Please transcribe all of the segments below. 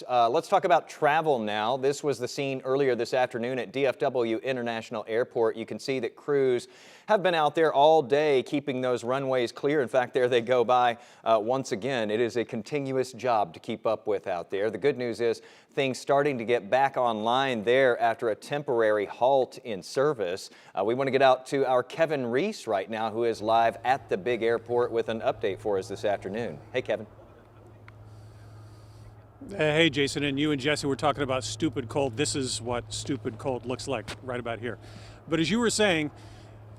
Let's talk about travel now. This was the scene earlier this afternoon at DFW International Airport. You can see that crews have been out there all day keeping those runways clear. In fact, there they go by once again. It is a continuous job to keep up with out there. The good news is things starting to get back online there after a temporary halt in service. We want to get out to our Kevin Reese right now, who is live at the big airport with an update for us this afternoon. Hey, Kevin. Hey, Jason, and you and Jesse were talking about stupid cold. This is what stupid cold looks like right about here. But as you were saying,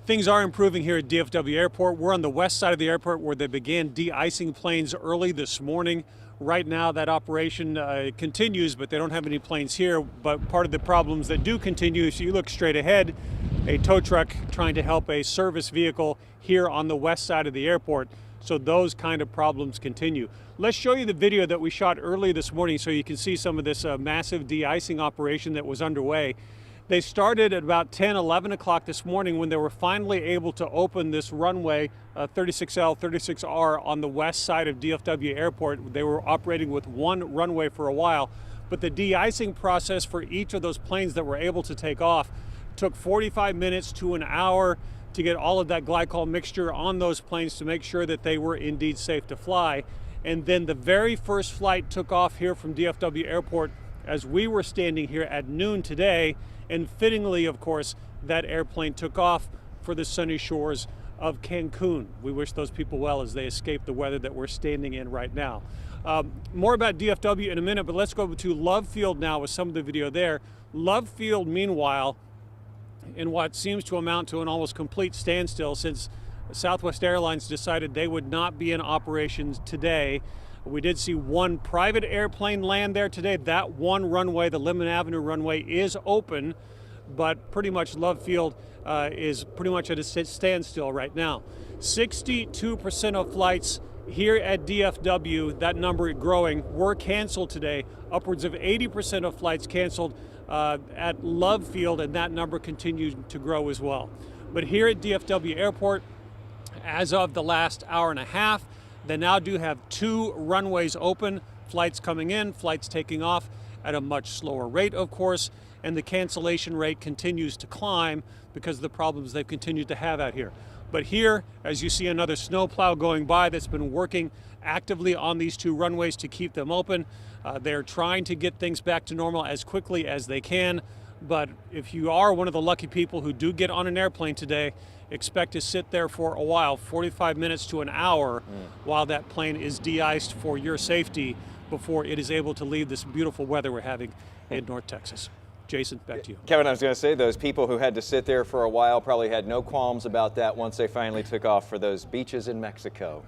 things are improving here at DFW Airport. We're on the west side of the airport where they began de-icing planes early this morning. Right now, that operation continues, but they don't have any planes here. But part of the problems that do continue, if you look straight ahead, a tow truck trying to help a service vehicle here on the west side of the airport. So those kind of problems continue. Let's show you the video that we shot early this morning so you can see some of this massive de-icing operation that was underway. They started at about 10, 11 o'clock this morning when they were finally able to open this runway, 36L, 36R on the west side of DFW Airport. They were operating with one runway for a while, but the de-icing process for each of those planes that were able to take off took 45 minutes to an hour to get all of that glycol mixture on those planes to make sure that they were indeed safe to fly. And then the very first flight took off here from DFW Airport as we were standing here at noon today. And fittingly, of course, that airplane took off for the sunny shores of Cancun. We wish those people well as they escape the weather that we're standing in right now. More about DFW in a minute, but let's go to Love Field now with some of the video there. Love Field, meanwhile, in what seems to amount to an almost complete standstill since Southwest Airlines decided they would not be in operations today. We did see one private airplane land there today. That one runway, the Lemon Avenue runway, is open, but pretty much Love Field is pretty much at a standstill right now. 62% of flights here at DFW, that number growing, were canceled today. Upwards of 80% of flights canceled at Love Field, and that number continues to grow as well. But here at DFW Airport, as of the last hour and a half, they now do have 2 runways open, flights coming in, flights taking off at a much slower rate, of course, and the cancellation rate continues to climb because of the problems they've continued to have out here. But here, as you see another snowplow going by that's been working actively on these 2 runways to keep them open. They're trying to get things back to normal as quickly as they can. But if you are one of the lucky people who do get on an airplane today, expect to sit there for a while, 45 minutes to an hour, while that plane is de-iced for your safety before it is able to leave this beautiful weather we're having in North Texas. Jason, back to you. Kevin, I was going to say, those people who had to sit there for a while probably had no qualms about that once they finally took off for those beaches in Mexico.